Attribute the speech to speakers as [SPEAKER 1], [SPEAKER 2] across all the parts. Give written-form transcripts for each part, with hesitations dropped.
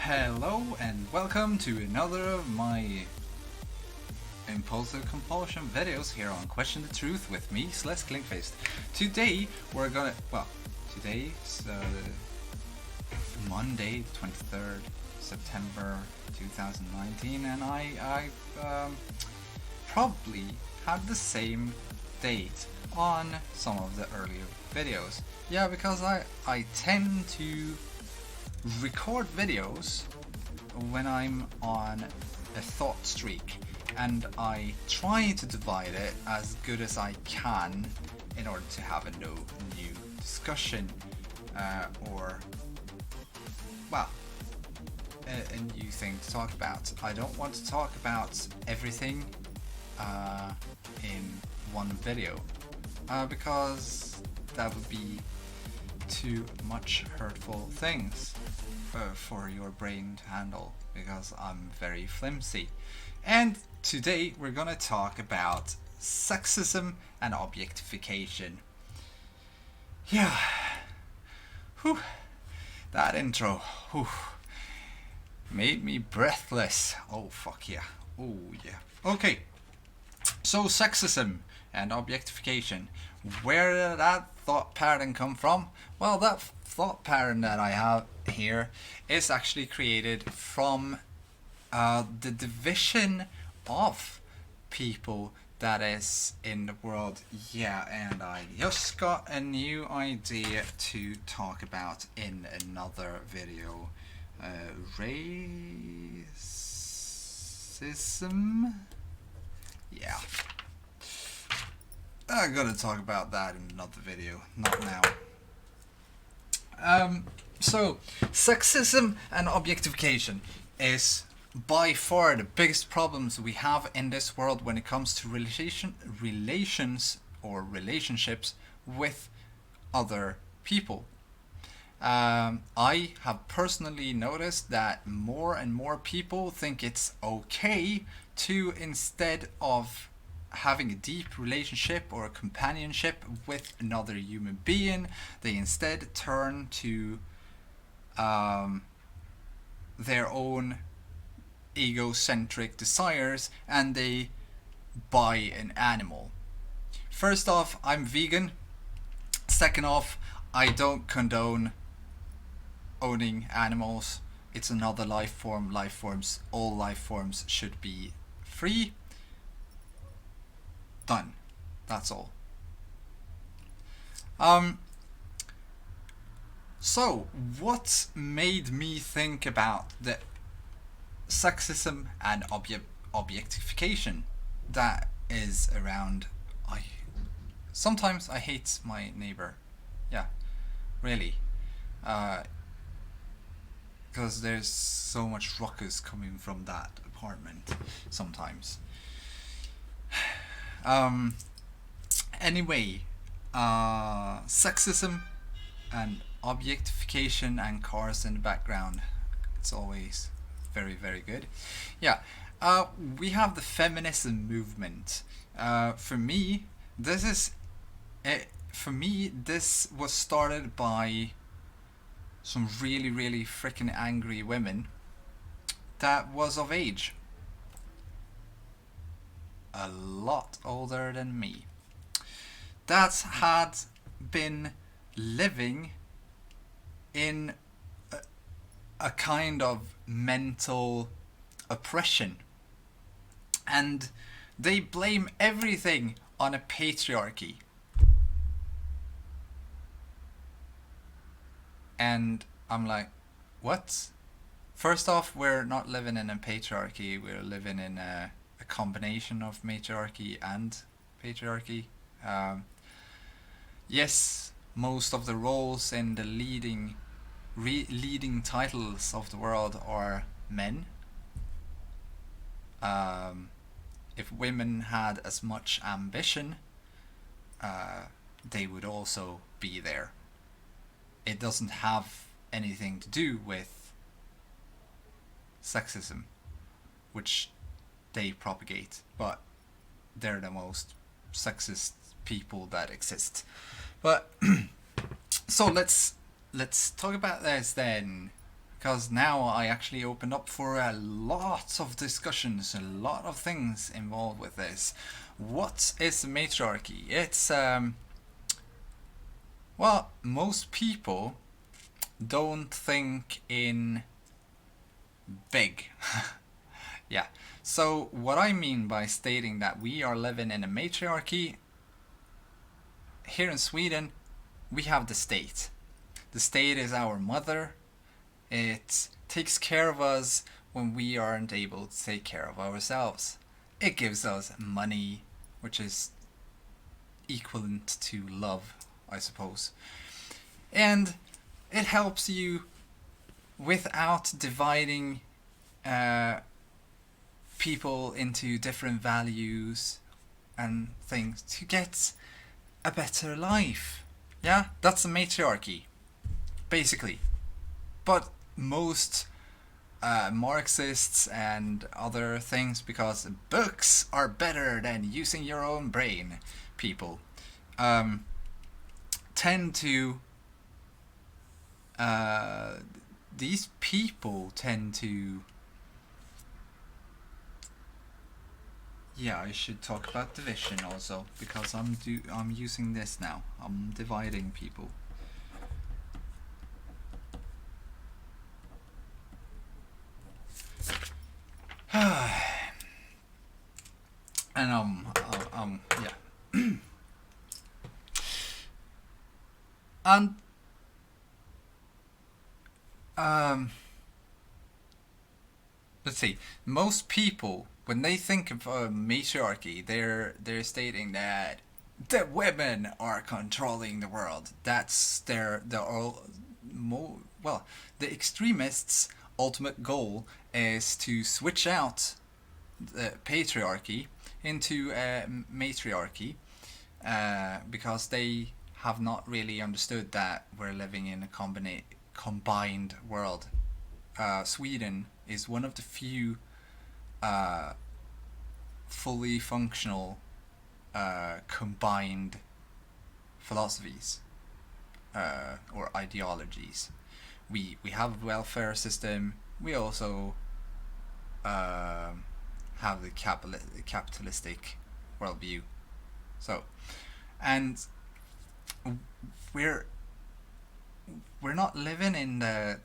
[SPEAKER 1] Hello and welcome to another of my Impulsive Compulsion videos here on Question the Truth with me, Clinkfaced. Today we're gonna, today's Monday, 23rd September 2019, and I probably had the same date on some of the earlier videos. Yeah, because I tend to record videos when I'm on a thought streak, and I try to divide it as good as I can in order to have a new discussion or a new thing to talk about. I don't want to talk about everything in one video because that would be too much hurtful things for your brain to handle, because I'm very flimsy. And today we're gonna talk about sexism and objectification. Yeah, whew, that intro, whew, made me breathless. Oh fuck yeah, oh yeah. Okay, so sexism and objectification. Where did that thought pattern come from? Well, that thought pattern that I have here is actually created from the division of people that is in the world. Yeah, and I just got a new idea to talk about in another video. Racism? Yeah. I'm gonna talk about that in another video, not now. So, sexism and objectification is by far the biggest problems we have in this world when it comes to relations or relationships with other people. I have personally noticed that more and more people think it's okay to, instead of having a deep relationship or a companionship with another human being, they instead turn to their own egocentric desires and they buy an animal. First off, I'm vegan. Second off, I don't condone owning animals. It's another life form. All life forms should be free. Done. That's all. So what made me think about the sexism and objectification that is around? Sometimes I hate my neighbor. Yeah, really. Because there's so much ruckus coming from that apartment sometimes. Anyway, sexism and objectification and cars in the background. It's always very, very good. Yeah, we have the feminism movement. For me, this was started by some really, really freaking angry women that was of age. A lot older than me, that had been living in a kind of mental oppression, and they blame everything on a patriarchy. And I'm like, what? First off, we're not living in a patriarchy, we're living in a combination of matriarchy and patriarchy. Yes, most of the roles in the leading titles of the world are men. If women had as much ambition, they would also be there. It doesn't have anything to do with sexism, which they propagate, but they're the most sexist people that exist. But so let's talk about this then. because now I actually opened up for a lot of discussions, a lot of things involved with this. What is matriarchy? It's well, most people don't think in big. Yeah. So what I mean by stating that we are living in a matriarchy, here in Sweden, we have the state. The state is our mother. It takes care of us when we aren't able to take care of ourselves. It gives us money, which is equivalent to love, I suppose. And it helps you without dividing people into different values and things to get a better life. Yeah, that's a matriarchy, basically. But most Marxists and other things, because books are better than using your own brain, people tend to these people tend to yeah, I should talk about division also, because I'm using this now. I'm dividing people. And yeah. And let's see. Most people, when they think of matriarchy, they're stating that the women are controlling the world. That's well, the extremists' ultimate goal is to switch out the patriarchy into a matriarchy, because they have not really understood that we're living in a combined world. Sweden is one of the few fully functional combined philosophies or ideologies. We have a welfare system. We also have the capitalistic worldview. So, and we're not living in the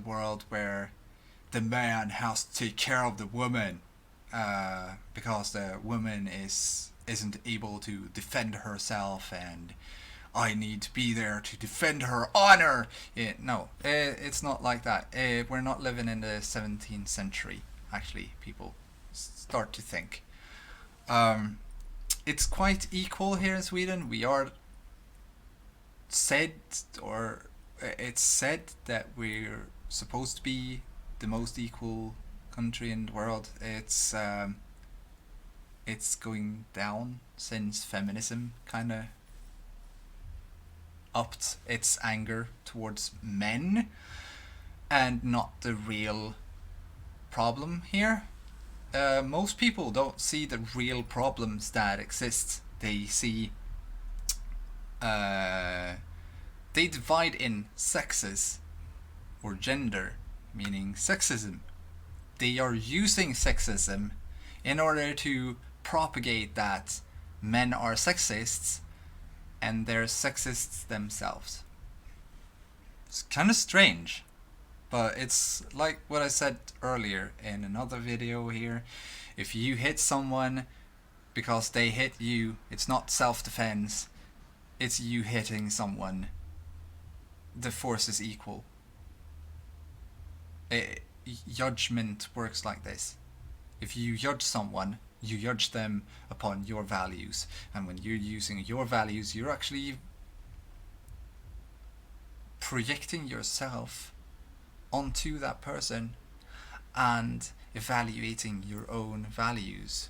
[SPEAKER 1] world where the man has to take care of the woman because the woman isn't able to defend herself, and I need to be there to defend her honor. It's not like that. We're not living in the 17th century. Actually, people start to think. It's quite equal here in Sweden. We are it's said that we're supposed to be the most equal country in the world. It's going down since feminism kind of upped its anger towards men, and not the real problem here. Most people don't see the real problems that exist. They see they divide in sexes or gender, meaning sexism. They are using sexism in order to propagate that men are sexists and they're sexists themselves. It's kind of strange, but it's like what I said earlier in another video here. If you hit someone because they hit you, it's not self-defense, it's you hitting someone. The force is equal. Judgment works like this. If you judge someone, you judge them upon your values, and when you're using your values, you're actually projecting yourself onto that person and evaluating your own values.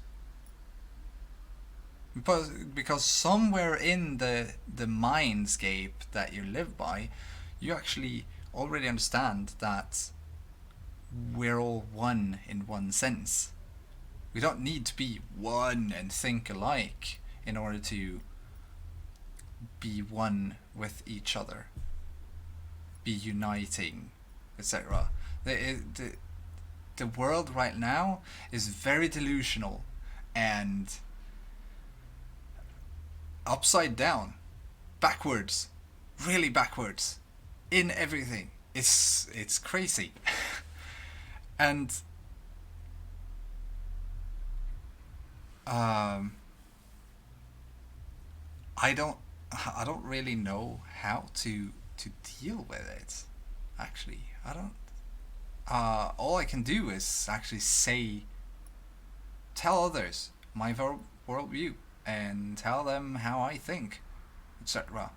[SPEAKER 1] Because somewhere in the mindscape that you live by, you actually already understand that we're all one in one sense. We don't need to be one and think alike in order to be one with each other, be uniting etc. The, the world right now is very delusional and upside down, backwards, really backwards in everything. It's crazy. And um, I don't really know how to deal with it. Actually, I don't. All I can do is actually tell others my worldview and tell them how I think, etc.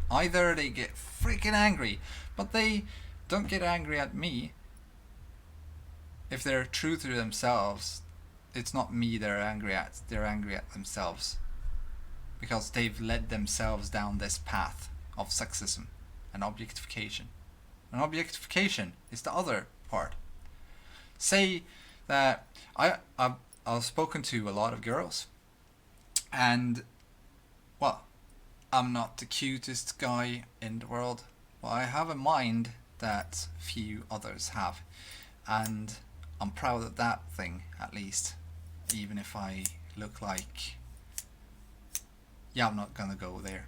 [SPEAKER 1] Either they get freaking angry, but they don't get angry at me. If they're true to themselves, it's not me they're angry at. They're angry at themselves because they've led themselves down this path of sexism and objectification. And objectification is the other part. Say that I've spoken to a lot of girls, and well, I'm not the cutest guy in the world, but I have a mind that few others have, and I'm proud of that thing, at least, even if I look like... Yeah, I'm not gonna go there.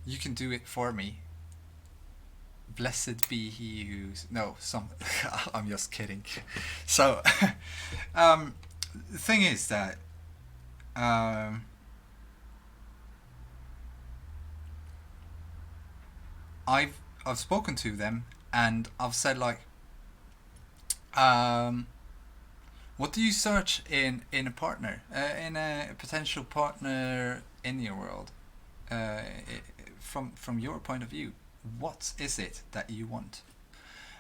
[SPEAKER 1] You can do it for me. Blessed be he who's... No, I'm just kidding. So, the thing is that I've spoken to them and I've said like, what do you search in a partner, in a potential partner in your world, from your point of view? What is it that you want?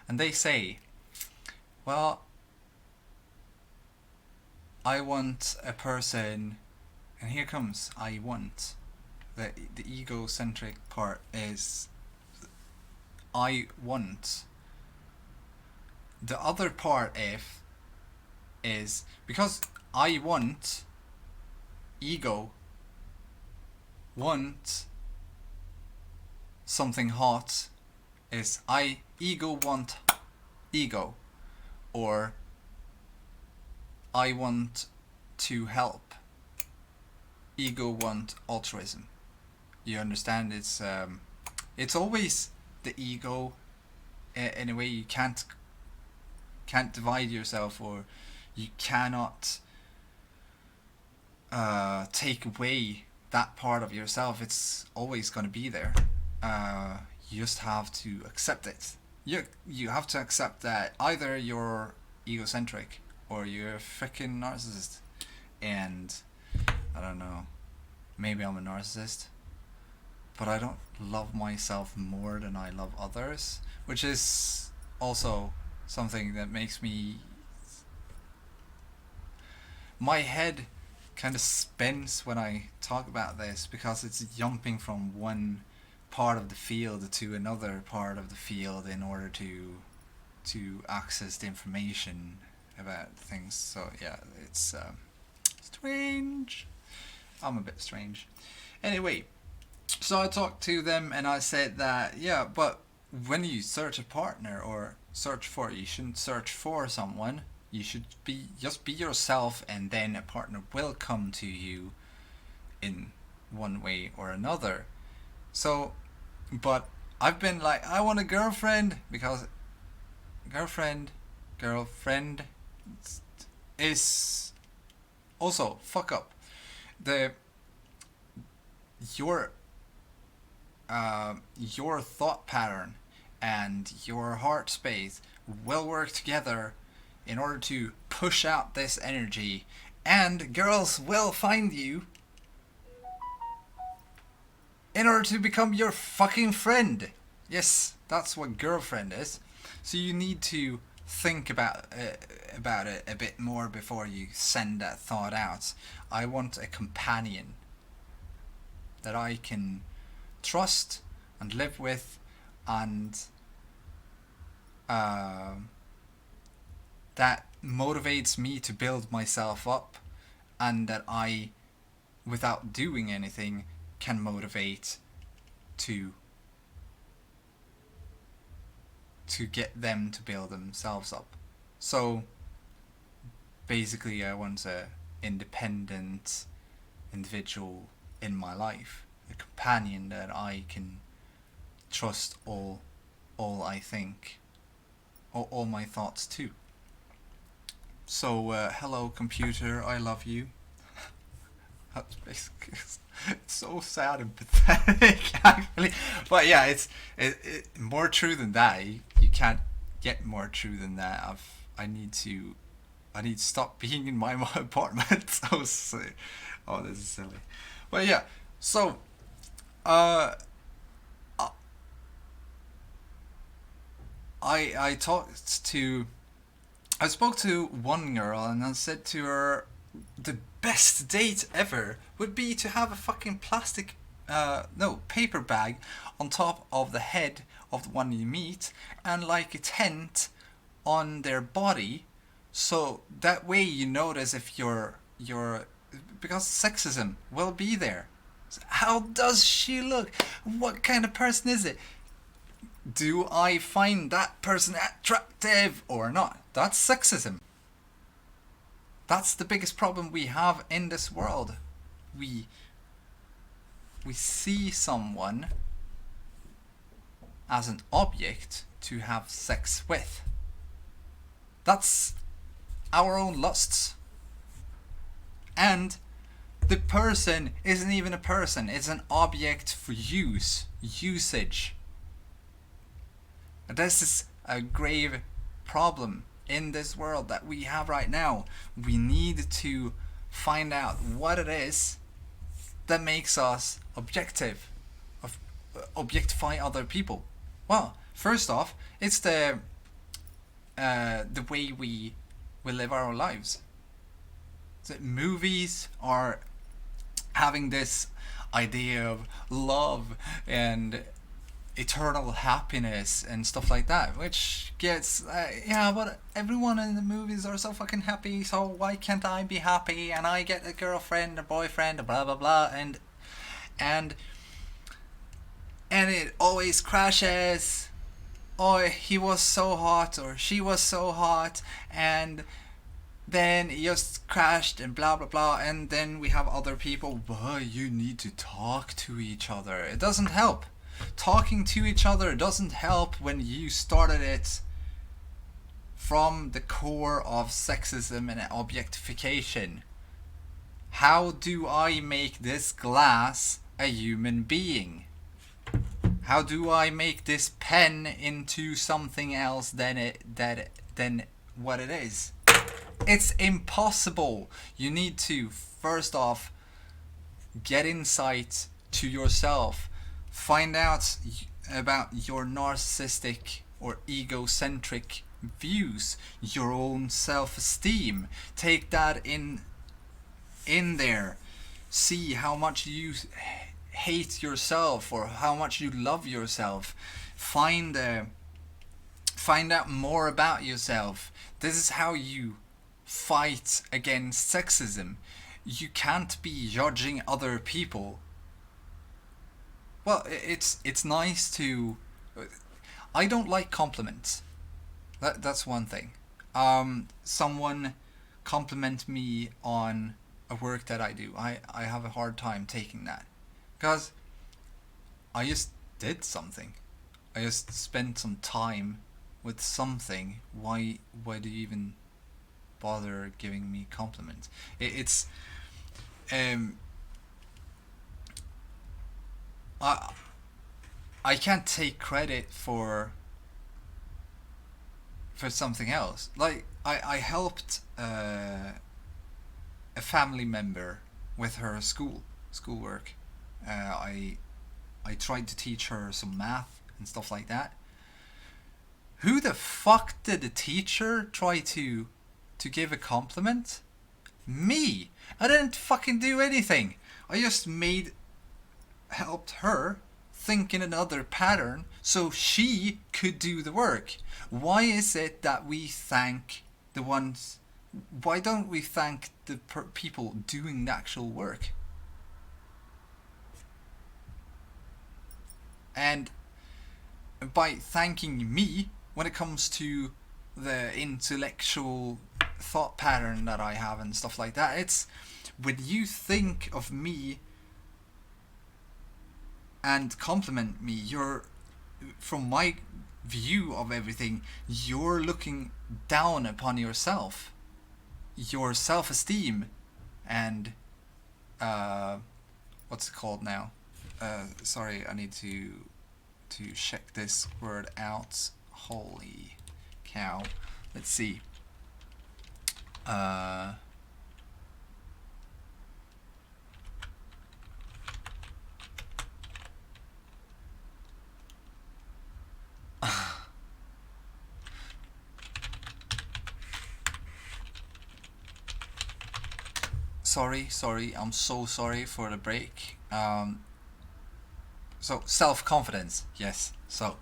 [SPEAKER 1] And they say, well, I want a person, and here comes I want. The egocentric part is I want. The other part is because I want, ego want something hot, is I ego want ego, or I want to help, ego want altruism. You understand? It's always the ego. In a way, you can't divide yourself, or you cannot take away that part of yourself. It's always going to be there. You just have to accept it. You have to accept that either you're egocentric or you're a freaking narcissist. And I don't know, maybe I'm a narcissist, but I don't love myself more than I love others, which is also something that makes me... My head kind of spins when I talk about this, because it's jumping from one part of the field to another part of the field in order to access the information about things. So yeah, it's strange. I'm a bit strange. Anyway, so I talked to them and I said that, yeah, but when you search a partner or you shouldn't search for someone. You should just be yourself, and then a partner will come to you in one way or another. So, but I've been like, I want a girlfriend, because girlfriend is also fuck up. Your thought pattern and your heart space will work together in order to push out this energy, and girls will find you in order to become your fucking friend. Yes, that's what girlfriend is. So you need to think about it a bit more before you send that thought out. I want a companion that I can trust and live with, and that motivates me to build myself up, and that I, without doing anything, can motivate to to get them to build themselves up. So basically, I want a independent individual in my life, a companion that I can trust all I think, all my thoughts to. So hello computer, I love you. That's basically, it's so sad and pathetic actually, but yeah, it's more true than that. You can't get more true than that. I need to stop being in my apartment. So oh, this is silly, but yeah. So uh I talked to I spoke to one girl and I said to her, the best date ever would be to have a fucking plastic, paper bag on top of the head of the one you meet and like a tent on their body, so that way you notice if you're because sexism will be there. How does she look? What kind of person is it? Do I find that person attractive or not? That's sexism. That's the biggest problem we have in this world. We see someone as an object to have sex with. That's our own lusts. And the person isn't even a person, it's an object for usage. This is a grave problem in this world that we have right now. We need to find out what it is that makes us objectify other people. Well, first off, it's the way we live our lives. So movies are having this idea of love and eternal happiness and stuff like that, which gets but everyone in the movies are so fucking happy, so why can't I be happy and I get a girlfriend or boyfriend or blah blah blah, and it always crashes. Oh, he was so hot or she was so hot and then it just crashed and blah blah blah, and then we have other people, well, you need to talk to each other. It doesn't help. Talking to each other doesn't help when you started it from the core of sexism and objectification. How do I make this glass a human being? How do I make this pen into something else than what it is? It's impossible. You need to first off get insight to yourself. Find out about your narcissistic or egocentric views, your own self-esteem. Take that in there. See how much you hate yourself or how much you love yourself. Find out more about yourself. This is how you fight against sexism. You can't be judging other people. Well, it's nice to. I don't like compliments. That's one thing. Someone compliment me on a work that I do. I have a hard time taking that, because I just did something. I just spent some time with something. Why do you even bother giving me compliments? I can't take credit for something else. Like I helped a family member with her schoolwork. I tried to teach her some math and stuff like that. Who the fuck did the teacher try to give a compliment? Me. I didn't fucking do anything. I just helped her think in another pattern so she could do the work. Why is it that we thank the ones? Why don't we thank the people doing the actual work? And by thanking me, when it comes to the intellectual thought pattern that I have and stuff like that. It's when you think of me and compliment me, you're, from my view of everything, you're looking down upon yourself, your self-esteem, and what's it called now? Sorry, I need to check this word out. Holy cow! Let's see. Sorry, I'm so sorry for the break. So self-confidence, yes. So,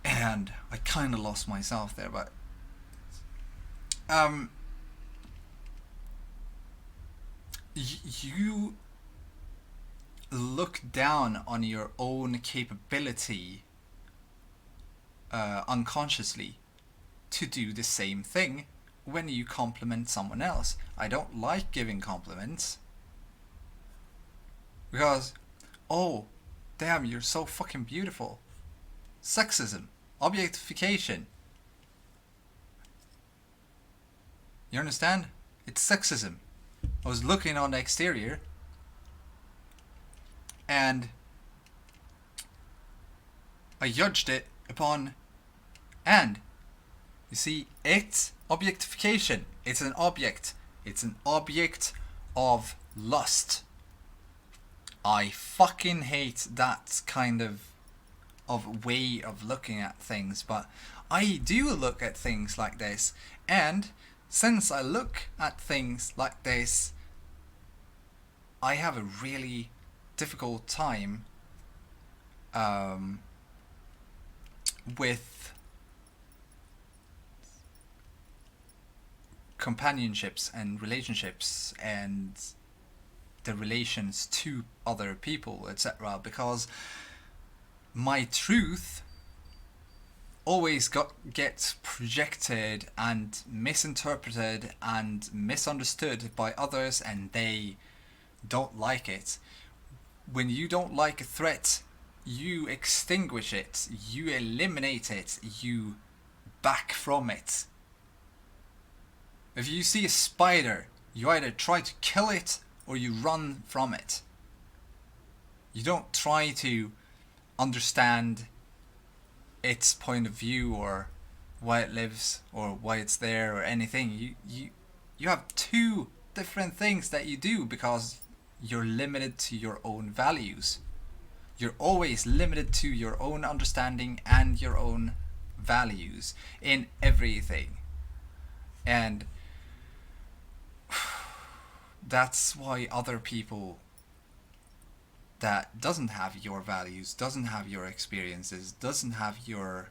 [SPEAKER 1] and I kind of lost myself there, but you look down on your own capability unconsciously to do the same thing when you compliment someone else. I don't like giving compliments because, oh, damn, you're so fucking beautiful. Sexism, objectification. You understand? It's sexism. I was looking on the exterior and I judged it upon, and you see, it's objectification. It's an object. It's an object of lust. I fucking hate that kind of way of looking at things, but I do look at things like this, and since I look at things like this, I have a really difficult time with companionships and relationships and the relations to other people, etc., because my truth always gets projected and misinterpreted and misunderstood by others, and they don't like it. When you don't like a threat, you extinguish it, you eliminate it, you back from it. If you see a spider, you either try to kill it or you run from it. You don't try to understand its point of view or why it lives or why it's there or anything. You have two different things that you do because you're limited to your own values. You're always limited to your own understanding and your own values in everything. And that's why other people that doesn't have your values, doesn't have your experiences, doesn't have your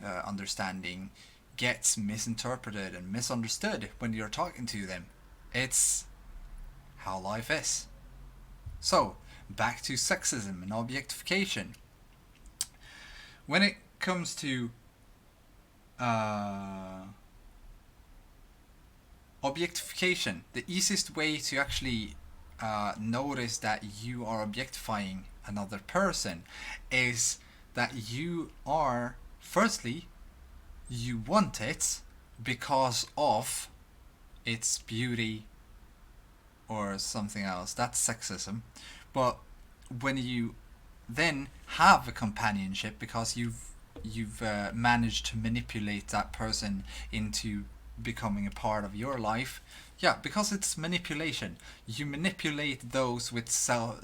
[SPEAKER 1] understanding gets misinterpreted and misunderstood when you're talking to them. It's how life is. So, back to sexism and objectification. When it comes to objectification, the easiest way to actually notice that you are objectifying another person is that you are, firstly, you want it because of its beauty or something else. That's sexism. But when you then have a companionship because you've managed to manipulate that person into becoming a part of your life, yeah, because it's manipulation. You manipulate those with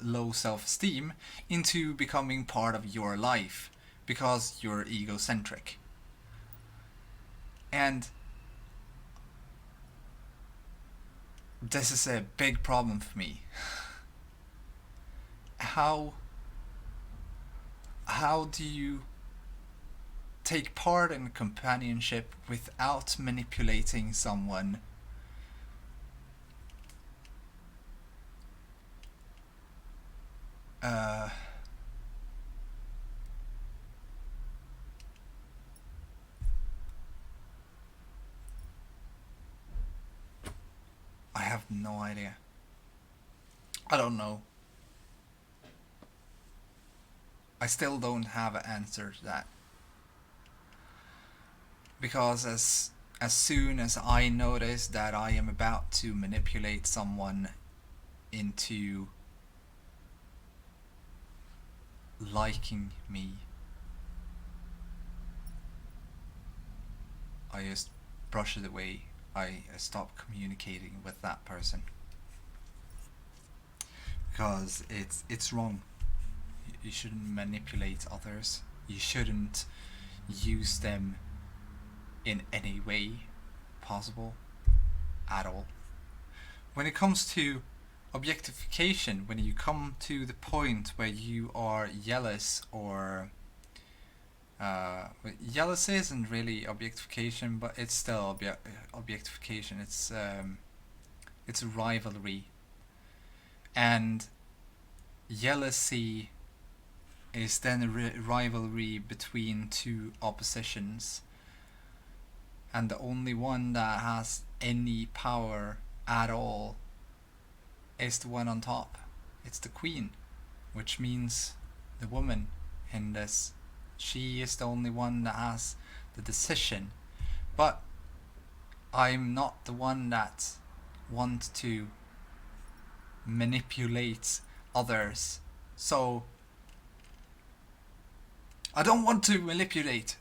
[SPEAKER 1] low self-esteem into becoming part of your life because you're egocentric. And this is a big problem for me. How do you take part in companionship without manipulating someone? no idea. I don't know. I still don't have an answer to that. Because as soon as I notice that I am about to manipulate someone into liking me, I just brush it away. I stop communicating with that person. Because it's wrong. You shouldn't manipulate others. You shouldn't use them in any way possible at all. When it comes to objectification, when you come to the point where you are jealous or jealousy isn't really objectification, but it's still objectification. It's a rivalry, and jealousy is then a rivalry between two oppositions, and the only one that has any power at all is the one on top. It's the queen, which means the woman in this. She is the only one that has the decision. But I'm not the one that wants to manipulate others. So I don't want to manipulate.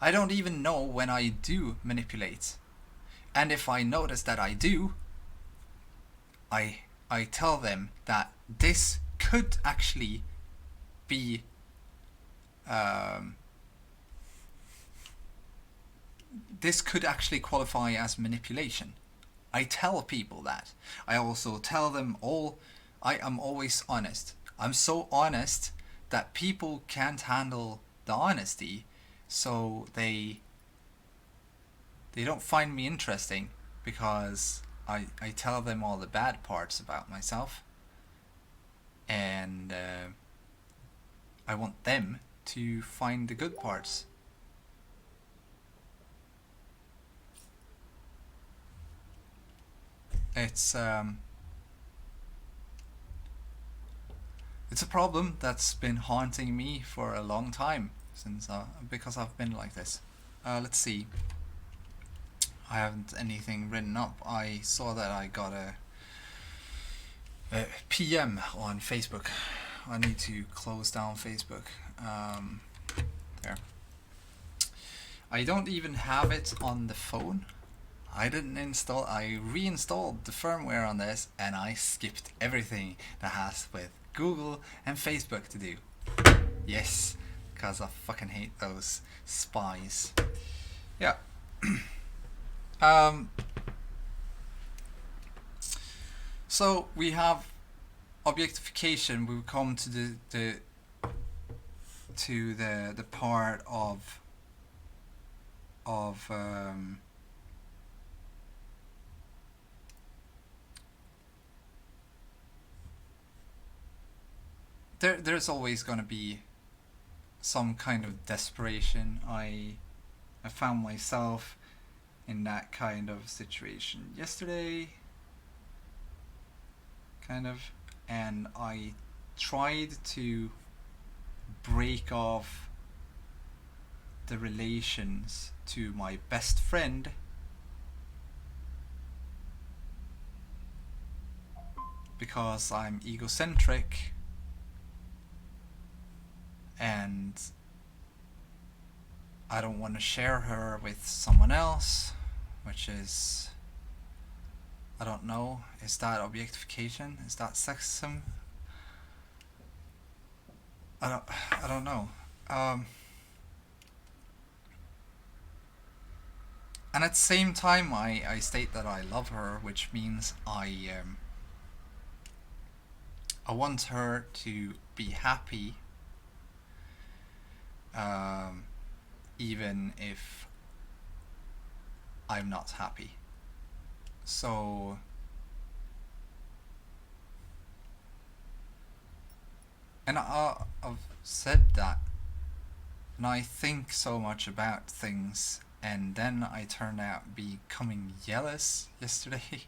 [SPEAKER 1] I don't even know when I do manipulate. And if I notice that I do, I tell them that this could actually be this could actually qualify as manipulation. I tell people that. I also tell them all. I am always honest. I'm so honest that people can't handle the honesty, so they don't find me interesting, because I tell them all the bad parts about myself, and I want them to find the good parts. It's a problem that's been haunting me for a long time, since because I've been like this. Let's see. I haven't anything written up. I saw that I got a PM on Facebook. I need to close down Facebook. There. I don't even have it on the phone. I reinstalled the firmware on this, and I skipped everything that has with Google and Facebook to do. Yes, because I fucking hate those spies. Yeah. So we have objectification. We come to the part of there's always going to be some kind of desperation. I found myself in that kind of situation yesterday, kind of, and I tried to break off the relations to my best friend because I'm egocentric and I don't want to share her with someone else, which is, I don't know, is that objectification? Is that sexism? I don't know. And at the same time, I state that I love her, which means I want her to be happy, even if I'm not happy. So and I've said that, and I think so much about things, and then I turned out becoming jealous yesterday.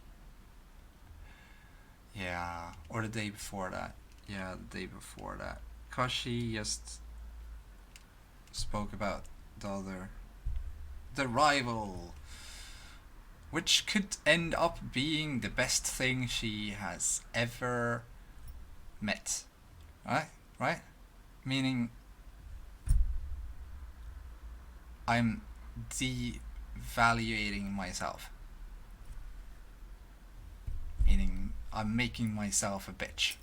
[SPEAKER 1] Yeah, or the day before that. Yeah, the day before that. Cause she just spoke about the rival, which could end up being the best thing she has ever met. Right? Right? Meaning, I'm devaluating myself. Meaning, I'm making myself a bitch.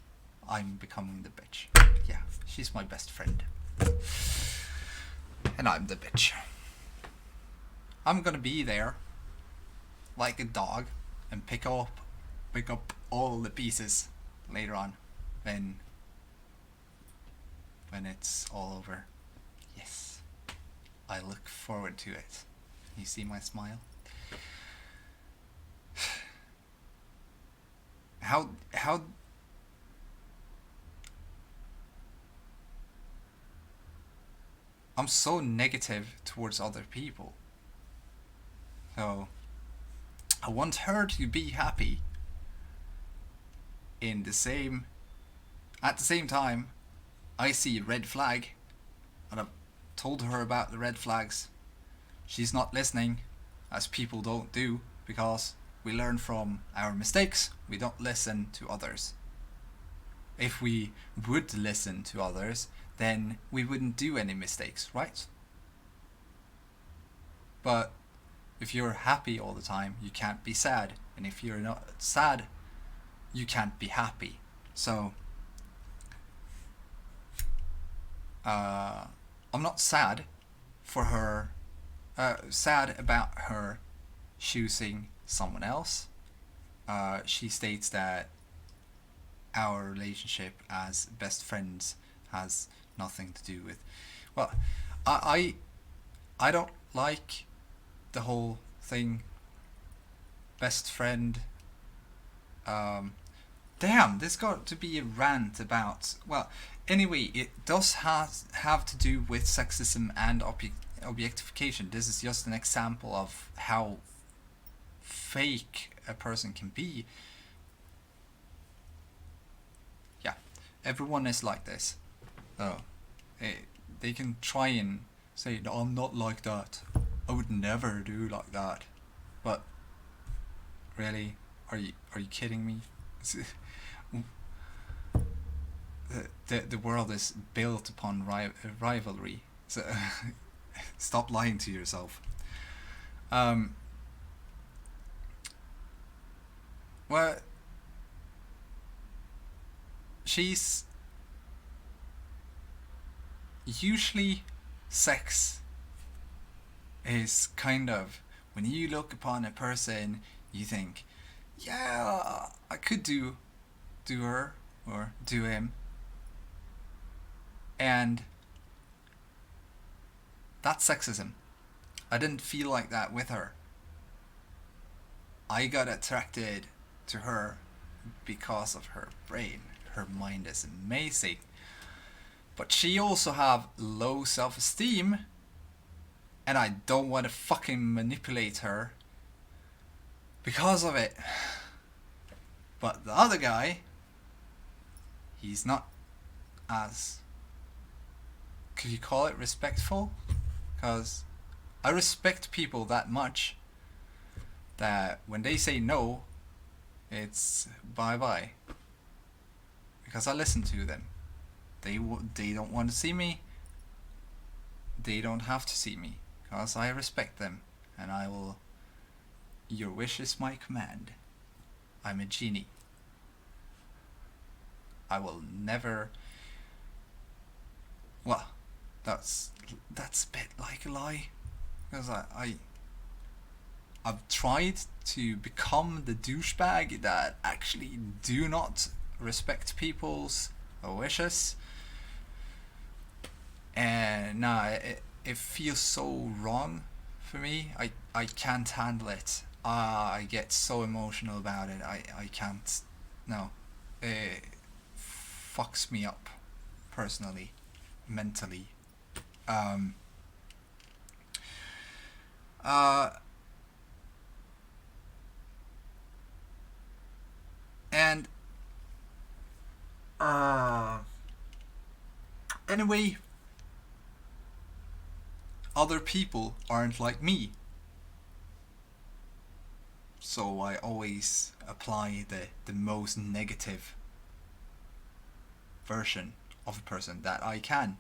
[SPEAKER 1] I'm becoming the bitch. Yeah, she's my best friend. And I'm the bitch. I'm gonna be there like a dog and pick up all the pieces later on when it's all over. Yes. I look forward to it. You see my smile? How I'm so negative towards other people. So I want her to be happy at the same time I see a red flag and I've told her about the red flags. She's not listening, as people don't do, because we learn from our mistakes. We don't listen to others. If we would listen to others, then we wouldn't do any mistakes, right? But if you're happy all the time, you can't be sad. And if you're not sad, you can't be happy. So, I'm not sad for her, sad about her choosing someone else. She states that our relationship as best friends has nothing to do with. Well, I don't like the whole thing. Best friend. Damn, this got to be a rant about. Well, anyway, it does have to do with sexism and objectification. This is just an example of how fake a person can be. Yeah, everyone is like this. Oh, they can try and say, no, I'm not like that. I would never do like that. But really, are you kidding me? The world is built upon rivalry. So stop lying to yourself. Well, she's usually sex is kind of when you look upon a person, you think, yeah, I could do her or do him, and that's sexism. I didn't feel like that with her. I got attracted to her because of her brain. Her mind is amazing. But she also have low self-esteem, and I don't want to fucking manipulate her because of it. But the other guy, he's not as, could you call it respectful? Because I respect people that much that when they say no, it's bye-bye. Because I listen to them. They don't want to see me. They don't have to see me. Because I respect them. And I will... Your wish is my command. I'm a genie. I will never... Well, that's a bit like a lie. Because I've tried to become the douchebag that actually do not respect people's wishes. And nah, it feels so wrong for me. I can't handle it. I get so emotional about it. I can't. No. It fucks me up personally, mentally. And Anyway, other people aren't like me. So I always apply the most negative version of a person that I can.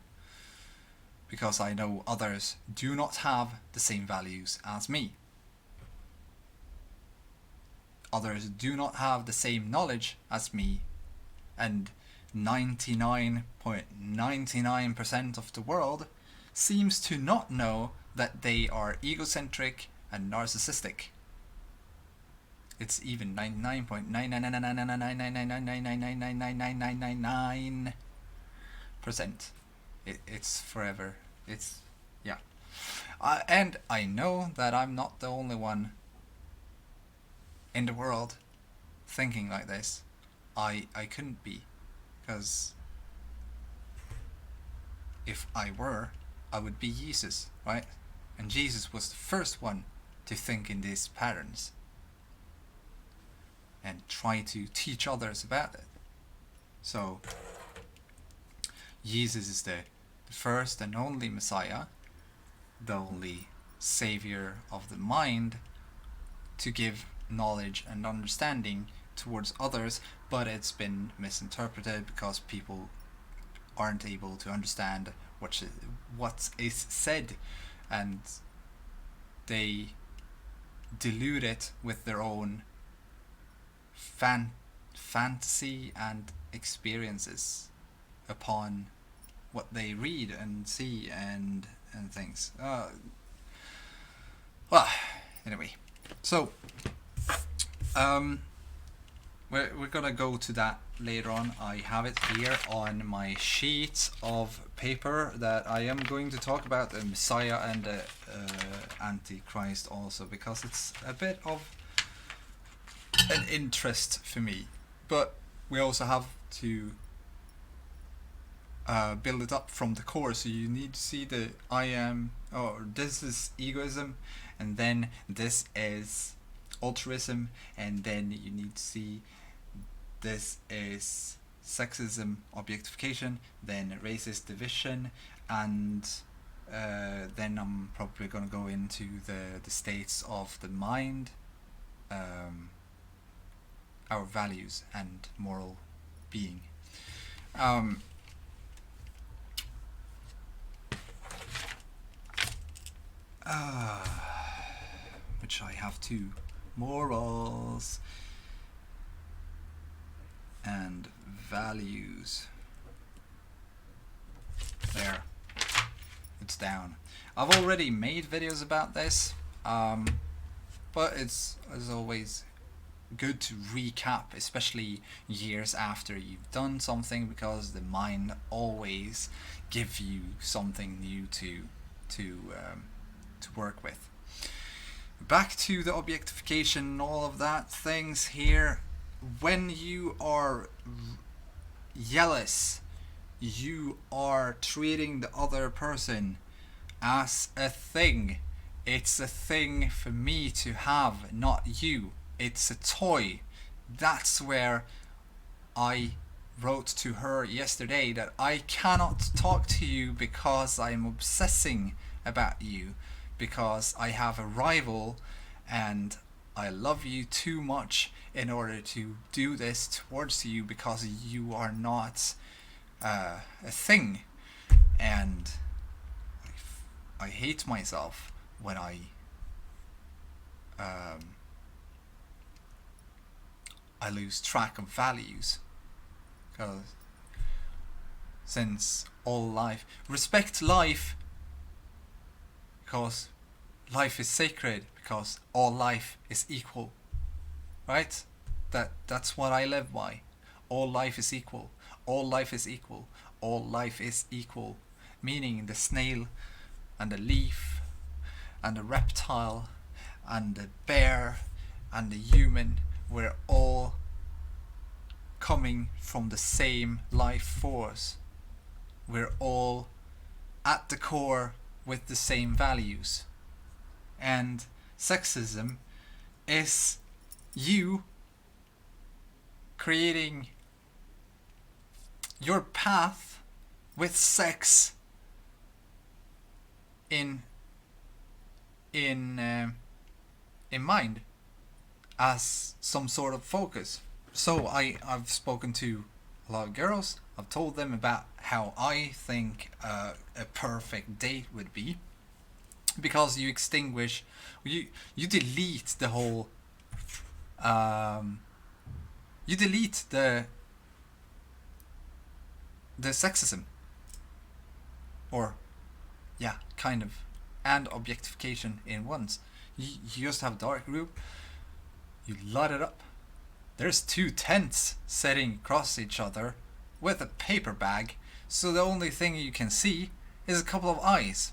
[SPEAKER 1] Because I know others do not have the same values as me. Others do not have the same knowledge as me, and 99.99% of the world seems to not know that they are egocentric and narcissistic. It's even 99.99999999999999%. It's forever. It's yeah. And I know that I'm not the only one in the world thinking like this. I couldn't be, because if I were, I would be Jesus, right? And Jesus was the first one to think in these patterns and try to teach others about it. So Jesus is the first and only Messiah, the only savior of the mind, to give knowledge and understanding towards others, but it's been misinterpreted because people aren't able to understand what is said, and they dilute it with their own fantasy and experiences upon what they read and see and things. Well, anyway, so we're gonna go to that later on. I have it here on my sheet of paper that I am going to talk about the Messiah and the Antichrist also, because it's a bit of an interest for me. But we also have to build it up from the core, so you need to see the I am, or this is egoism, and then this is altruism, and then you need to see this is sexism, objectification, then racist division, and then I'm probably going to go into the states of the mind, our values and moral being. Which I have two: morals and values. There, it's down. I've already made videos about this, but it's as always good to recap, especially years after you've done something, because the mind always gives you something new to work with. Back to the objectification and all of that things here. When you are jealous, you are treating the other person as a thing. It's a thing for me to have, not you. It's a toy. That's where I wrote to her yesterday that I cannot talk to you because I'm obsessing about you, because I have a rival and I love you too much in order to do this towards you, because you are not a thing. And I hate myself when I lose track of values, because since all life, respect life, because life is sacred, because all life is equal, right? That's what I live by. All life is equal. All life is equal. All life is equal. Meaning the snail and the leaf and the reptile and the bear and the human, we're all coming from the same life force. We're all at the core with the same values. And sexism is you creating your path with sex in in uh, in mind as some sort of focus. So I've spoken to a lot of girls. I've told them about how I think a perfect date would be, because you extinguish, you delete the whole, um, you delete the sexism, or yeah, kind of, and objectification in once. You just have a dark room, you light it up. There's two tents sitting across each other with a paper bag, so the only thing you can see is a couple of eyes.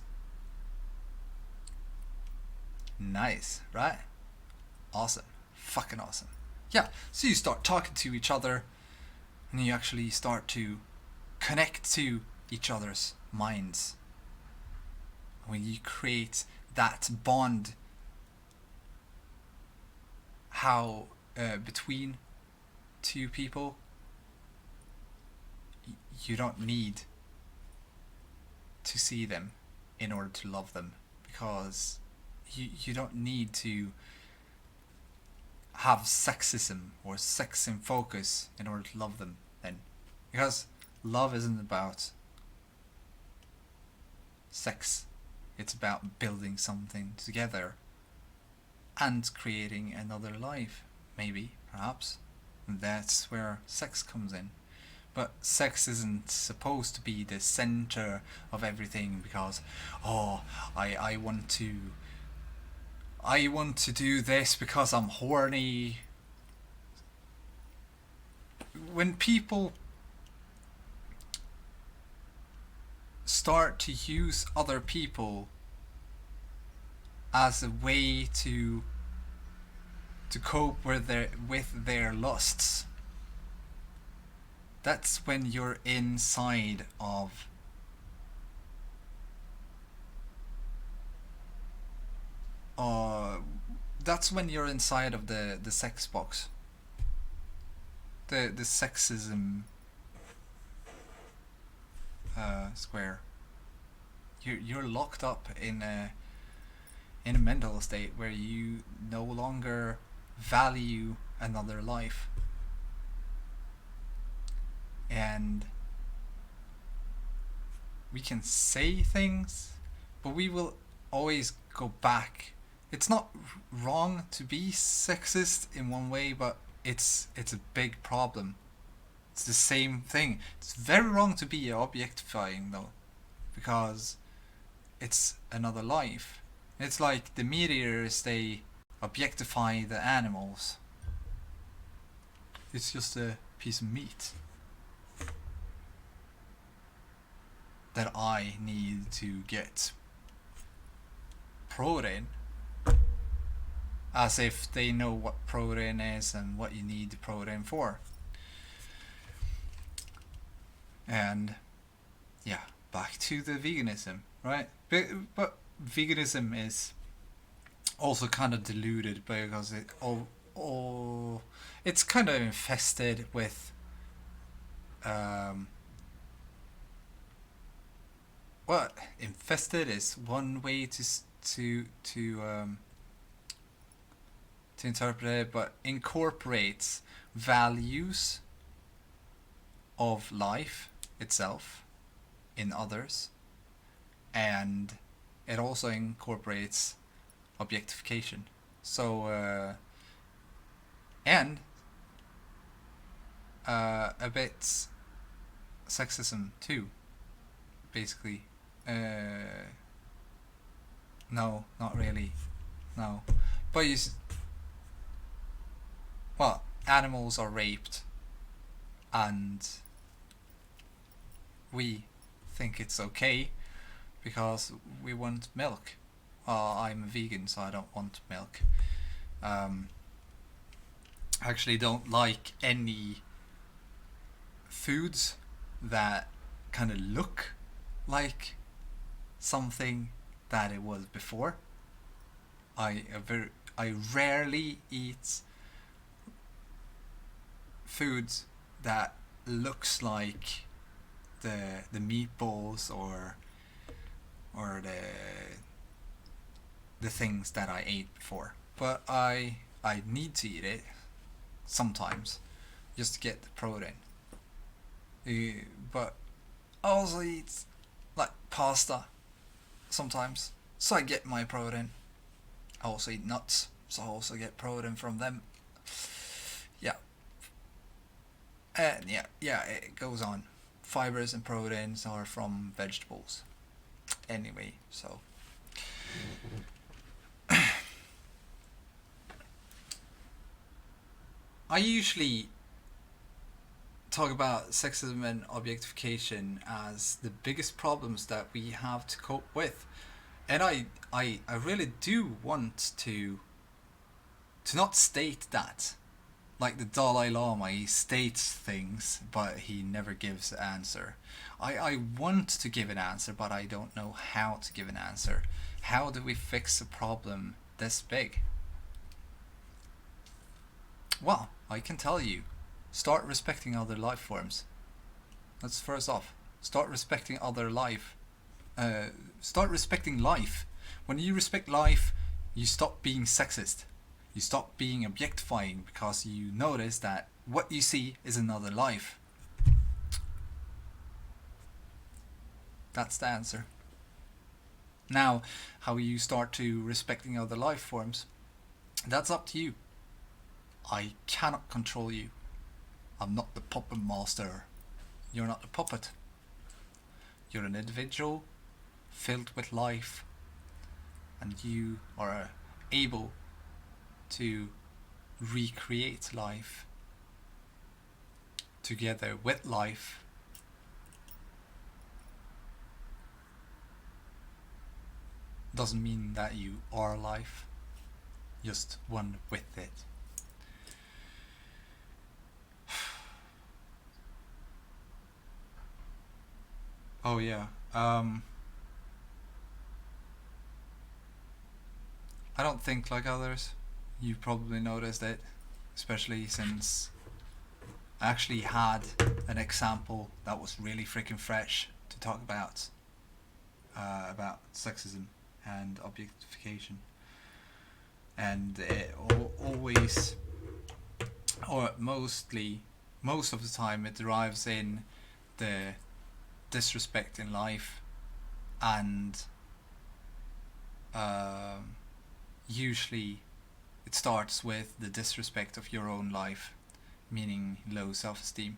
[SPEAKER 1] Nice, right? Awesome. Fucking awesome. Yeah, so you start talking to each other, and you actually start to connect to each other's minds. When you create that bond, how between two people, you don't need to see them in order to love them, because you don't need to have sexism or sex in focus in order to love them then, because love isn't about sex, it's about building something together and creating another life, maybe, perhaps. And that's where sex comes in. But sex isn't supposed to be the center of everything, because I want to do this because I'm horny. When people start to use other people as a way to cope with their lusts, that's when you're inside of that's when you're inside of the sex box, the sexism square. You're locked up in a mental state where you no longer value another life, and we can say things, but we will always go back. It's not wrong to be sexist in one way, but it's a big problem. It's the same thing. It's very wrong to be objectifying, though, because it's another life. It's like the meat eaters, they objectify the animals. It's just a piece of meat that I need to get protein, as if they know what protein is and what you need the protein for. And yeah, back to the veganism, right? But veganism is also kind of diluted, because it's kind of infested with infested is one way to interpret it, but incorporates values of life itself in others, and it also incorporates objectification. So and a bit sexism too, basically. No, not really. No, but well, animals are raped, and we think it's okay because we want milk. I'm a vegan, so I don't want milk. I actually don't like any foods that kind of look like something that it was before. I rarely eat foods that looks like the meatballs or the things that I ate before. But I need to eat it sometimes just to get the protein. But I also eat like pasta sometimes, so I get my protein. I also eat nuts, so I also get protein from them. Yeah. And yeah, it goes on. Fibers and proteins are from vegetables. Anyway, so I usually talk about sexism and objectification as the biggest problems that we have to cope with. And I really do want to not state that. Like the Dalai Lama, he states things, but he never gives an answer. I want to give an answer, but I don't know how to give an answer. How do we fix a problem this big? Well, I can tell you. Start respecting other life forms. That's first off. Start respecting other life. Start respecting life. When you respect life, you stop being sexist. You stop being objectifying because you notice that what you see is another life. That's the answer. Now, how you start to respecting other life forms, that's up to you. I cannot control you. I'm not the puppet master. You're not a puppet. You're an individual filled with life, and you are able to recreate life together with life. Doesn't mean that you are life, just one with it. Oh yeah. I don't think like others. You probably noticed it, especially since I actually had an example that was really freaking fresh to talk about sexism and objectification, and it always, or mostly, most of the time, it derives in the disrespect in life, and usually it starts with the disrespect of your own life, meaning low self-esteem.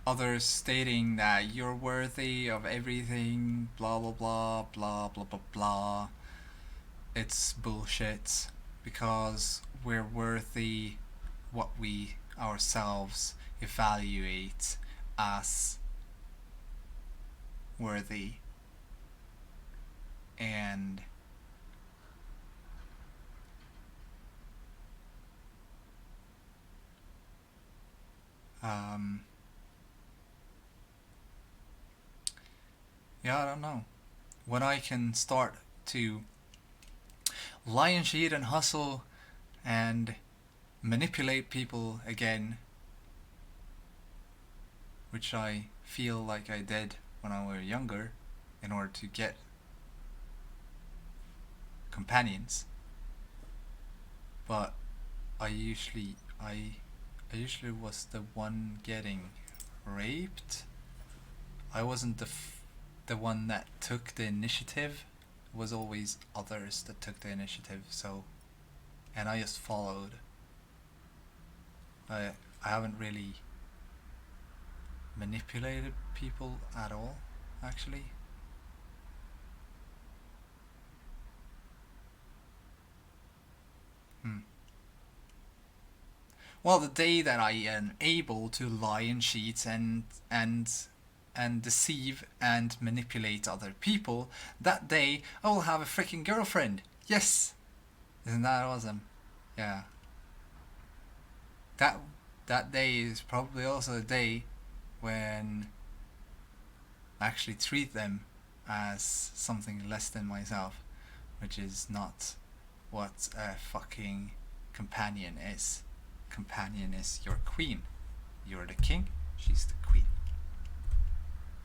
[SPEAKER 1] Others stating that you're worthy of everything, blah blah blah blah blah blah blah. It's bullshit, because we're worthy what we ourselves evaluate as worthy. And yeah, I don't know. When I can start to lie and cheat and hustle and manipulate people again, which I feel like I did when I was younger, in order to get companions. But I usually was the one getting raped. I wasn't the one that took the initiative. It was always others that took the initiative. So, and I just followed. I haven't really manipulated people at all, actually. Well, the day that I am able to lie and cheat and deceive and manipulate other people, that day I will have a freaking girlfriend. Yes, isn't that awesome? Yeah. That day is probably also a day when I actually treat them as something less than myself, which is not what a fucking companion is. companion is your queen. You're the king, she's the queen.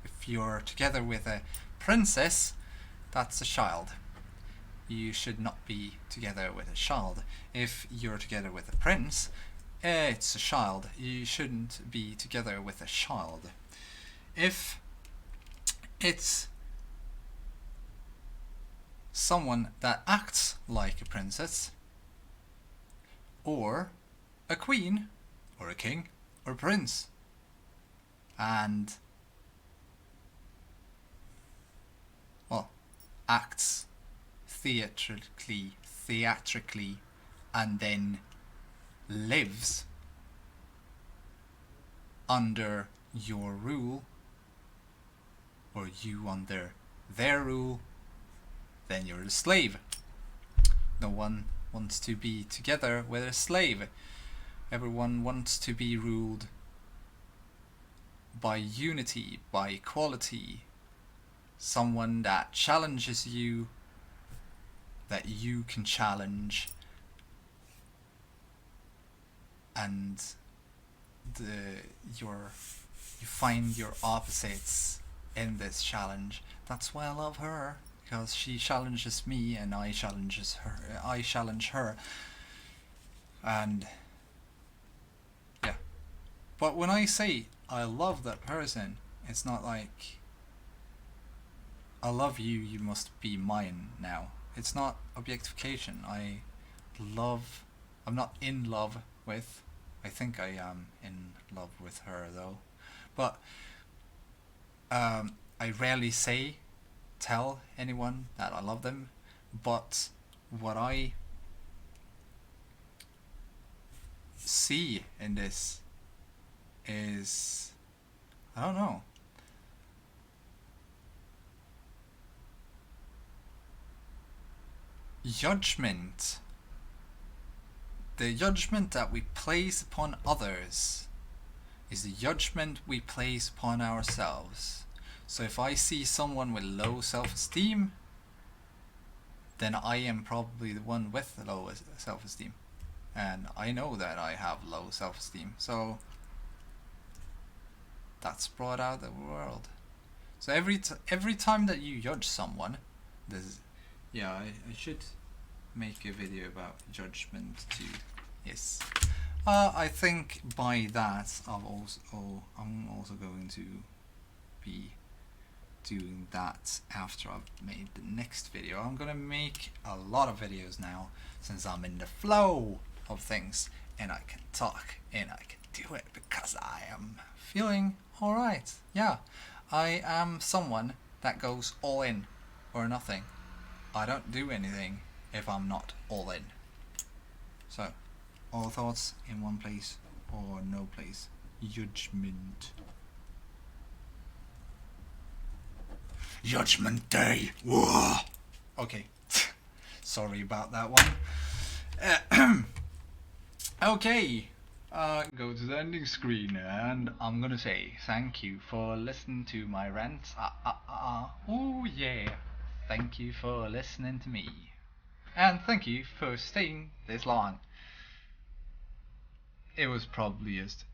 [SPEAKER 1] If you're together with a princess, that's a child. You should not be together with a child. If you're together with a prince, it's a child. You shouldn't be together with a child. If it's someone that acts like a princess, or a queen, or a king, or a prince, and, well, acts theatrically, and then lives under your rule, or you under their rule, then you're a slave. No one wants to be together with a slave. Everyone wants to be ruled by unity, by equality. Someone that challenges you, that you can challenge, and you find your opposites in this challenge. That's why I love her, because she challenges me and I challenge her. And yeah. But when I say I love that person, it's not like I love you, you must be mine now. It's not objectification. I'm not in love with, I think I am in love with her though. But I rarely tell anyone that I love them, but what I see in this is, I don't know, judgment. The judgment that we place upon others is the judgment we place upon ourselves. So if I see someone with low self-esteem, then I am probably the one with the low self-esteem. And I know that I have low self-esteem. So that's brought out of the world. So every time that you judge someone, I should make a video about judgment too. Yes. I think by that I'm also going to be doing that after I've made the next video. I'm gonna make a lot of videos now since I'm in the flow of things and I can talk and I can do it because I am feeling alright. Yeah, I am someone that goes all in or nothing. I don't do anything if I'm not all in. So, all thoughts in one place or no place. Judgment. Judgment Day. Whoa. Okay. Sorry about that one. Okay. Go to the ending screen and I'm gonna say thank you for listening to my rant. Oh yeah. Thank you for listening to me. And thank you for staying this long. It was probably just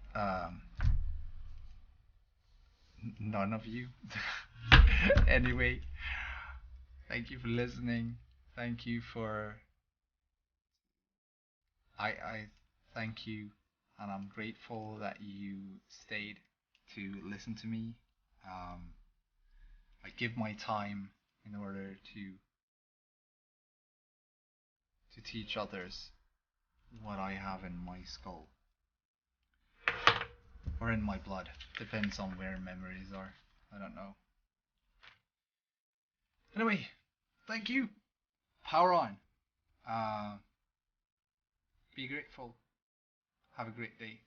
[SPEAKER 1] none of you. Anyway, thank you for listening. Thank you for I thank you, and I'm grateful that you stayed to listen to me. I give my time in order to teach others what I have in my skull. Or in my blood. Depends on where memories are. I don't know. Anyway, thank you. Power on. Be grateful. Have a great day.